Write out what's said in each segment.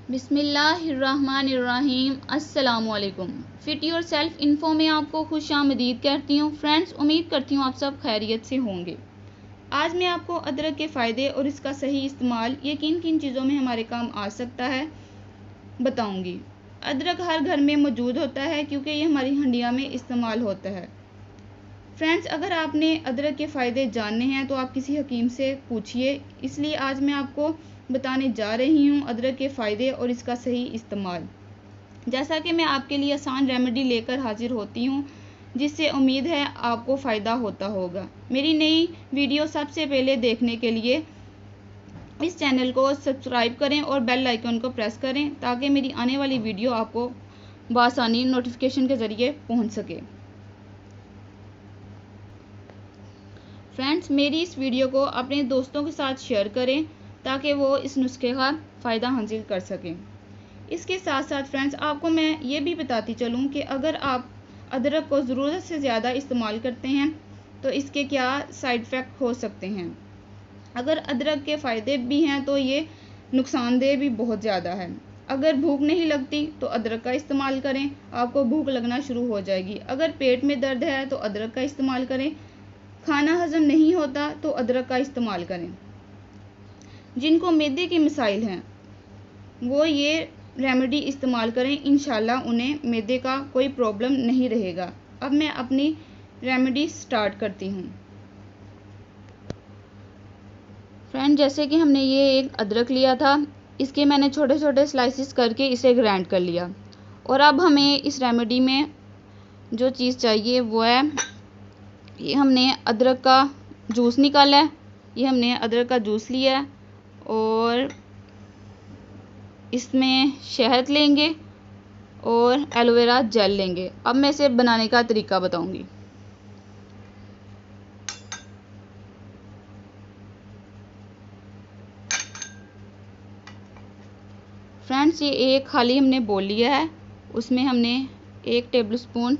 बिस्मिल्लाहिर्रहमानिर्रहीम। अस्सलामुअलैकुम। Fit your self info में आपको खुशामदीद कहती हूँ। फ्रेंड्स, उम्मीद करती हूँ आप सब खैरियत से होंगे। आज मैं आपको अदरक के फ़ायदे और इसका सही इस्तेमाल ये किन किन चीज़ों में हमारे काम आ सकता है बताऊँगी। अदरक हर घर में मौजूद होता है क्योंकि ये हमारी हंडिया में इस्तेमाल होता है। फ्रेंड्स, अगर आपने अदरक के फ़ायदे जानने हैं तो आप किसी हकीम से पूछिए। इसलिए आज मैं आपको बताने जा रही हूँ अदरक के फ़ायदे और इसका सही इस्तेमाल। जैसा कि मैं आपके लिए आसान रेमेडी लेकर हाजिर होती हूँ, जिससे उम्मीद है आपको फ़ायदा होता होगा। मेरी नई वीडियो सबसे पहले देखने के लिए इस चैनल को सब्सक्राइब करें और बेल आइकन को प्रेस करें ताकि मेरी आने वाली वीडियो आपको बआसानी नोटिफिकेशन के ज़रिए पहुँच सके। फ्रेंड्स, मेरी इस वीडियो को अपने दोस्तों के साथ शेयर करें ताकि वो इस नुस्खे का फ़ायदा हासिल कर सकें। इसके साथ साथ फ्रेंड्स, आपको मैं ये भी बताती चलूँ कि अगर आप अदरक को ज़रूरत से ज़्यादा इस्तेमाल करते हैं तो इसके क्या साइड इफ़ेक्ट हो सकते हैं। अगर अदरक के फ़ायदे भी हैं तो ये नुकसानदेह भी बहुत ज़्यादा है। अगर भूख नहीं लगती तो अदरक का इस्तेमाल करें, आपको भूख लगना शुरू हो जाएगी। अगर पेट में दर्द है तो अदरक का इस्तेमाल करें। खाना हजम नहीं होता तो अदरक का इस्तेमाल करें। जिनको मैदे की मसाइल हैं वो ये रेमेडी इस्तेमाल करें, इंशाल्लाह उन्हें मैदे का कोई प्रॉब्लम नहीं रहेगा। अब मैं अपनी रेमेडी स्टार्ट करती हूँ। फ्रेंड, जैसे कि हमने ये एक अदरक लिया था, इसके मैंने छोटे छोटे स्लाइसिस करके इसे ग्राइंड कर लिया। और अब हमें इस रेमेडी में जो चीज़ चाहिए वो है, ये हमने अदरक का जूस निकाला है। ये हमने अदरक का जूस लिया है और इसमें शहद लेंगे और एलोवेरा जेल लेंगे। अब मैं इसे बनाने का तरीका बताऊंगी। फ्रेंड्स, ये एक खाली हमने बोल लिया है, उसमें हमने 1 टेबलस्पून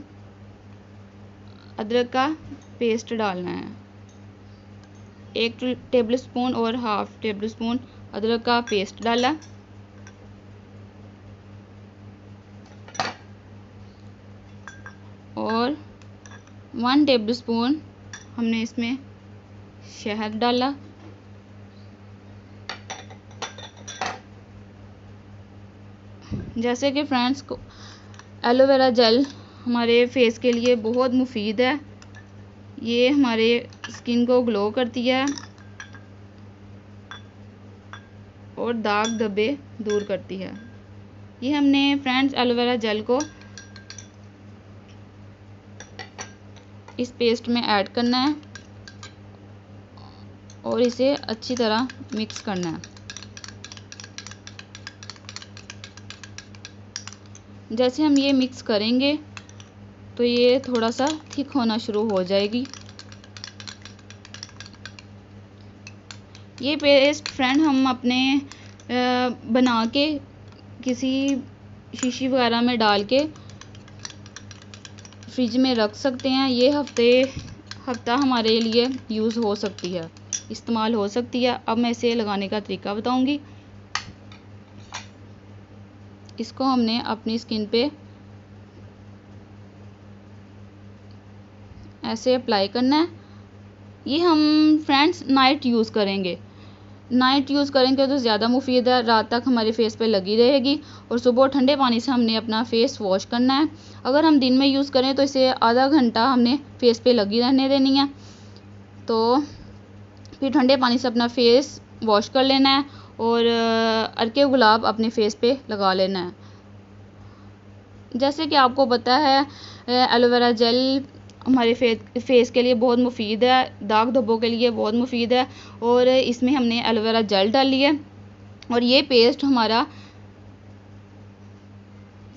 अदरक का पेस्ट डालना है। 1 टेबलस्पून और हाफ टेबलस्पून अदरक का पेस्ट डाला। और 1 टेबलस्पून हमने इसमें शहद डाला। जैसे कि फ्रेंड्स, एलोवेरा जेल हमारे फेस के लिए बहुत मुफीद है। ये हमारे स्किन को ग्लो करती है और दाग धब्बे दूर करती है। ये हमने फ्रेंड्स एलोवेरा जेल को इस पेस्ट में ऐड करना है और इसे अच्छी तरह मिक्स करना है। जैसे हम ये मिक्स करेंगे तो ये थोड़ा सा थिक होना शुरू हो जाएगी। ये पेस्ट फ्रेंड हम अपने बना के किसी शीशी वगैरह में डाल के फ्रिज में रख सकते हैं। ये हफ्ता हमारे लिए यूज़ हो सकती है, इस्तेमाल हो सकती है। अब मैं इसे लगाने का तरीका बताऊंगी। इसको हमने अपनी स्किन पे ऐसे अप्लाई करना है। ये हम फ्रेंड्स नाइट यूज़ करेंगे। नाइट यूज़ करेंगे तो ज़्यादा मुफीद है, रात तक हमारे फेस पे लगी रहेगी। और सुबह ठंडे पानी से हमने अपना फेस वॉश करना है। अगर हम दिन में यूज़ करें तो इसे आधा घंटा हमने फेस पे लगी रहने देनी है। तो फिर ठंडे पानी से अपना फेस वॉश कर लेना है और अर्के गुलाब अपने फेस पे लगा लेना है। जैसे कि आपको पता है एलोवेरा जेल हमारे फेस के लिए बहुत मुफीद है, दाग धब्बों के लिए बहुत मुफीद है। और इसमें हमने एलोवेरा जेल डाली है और ये पेस्ट हमारा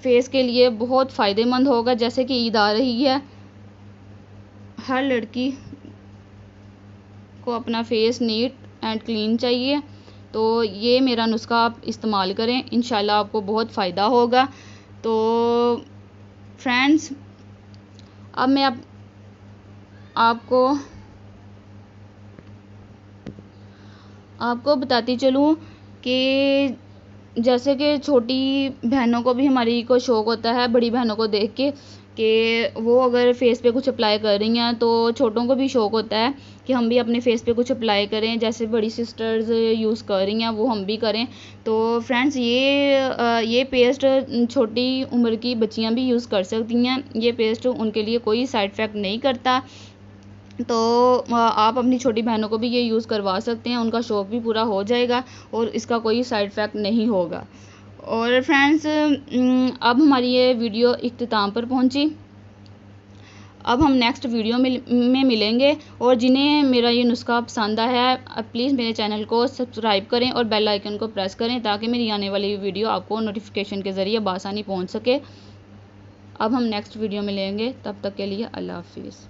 फेस के लिए बहुत फ़ायदेमंद होगा। जैसे कि ईद आ रही है, हर लड़की को अपना फेस नीट एंड क्लीन चाहिए, तो ये मेरा नुस्खा आप इस्तेमाल करें, इंशाल्लाह आपको बहुत फ़ायदा होगा। तो फ्रेंड्स, अब मैं आपको बताती चलूँ कि जैसे कि छोटी बहनों को भी हमारी को शौक़ होता है बड़ी बहनों को देख के कि वो अगर फेस पे कुछ अप्लाई कर रही हैं, तो छोटों को भी शौक़ होता है कि हम भी अपने फेस पे कुछ अप्लाई करें, जैसे बड़ी सिस्टर्स यूज़ कर रही हैं वो हम भी करें। तो फ्रेंड्स ये पेस्ट छोटी उम्र की बच्चियां भी यूज़ कर सकती हैं। ये पेस्ट उनके लिए कोई साइड इफ़ेक्ट नहीं करता। तो आप अपनी छोटी बहनों को भी ये यूज़ करवा सकते हैं, उनका शौक़ भी पूरा हो जाएगा और इसका कोई साइड इफ़ेक्ट नहीं होगा। और फ्रेंड्स अब हमारी ये वीडियो इख्तिताम पर पहुंची। अब हम नेक्स्ट वीडियो में मिलेंगे, और जिन्हें मेरा ये नुस्खा पसंद आया है प्लीज़ मेरे चैनल को सब्सक्राइब करें और बेल आइकन को प्रेस करें ताकि मेरी आने वाली वीडियो आपको नोटिफिकेशन के ज़रिए बआसानी पहुंच सके। अब हम नेक्स्ट वीडियो में मिलेंगे, तब तक के लिए अल्लाह हाफिज़।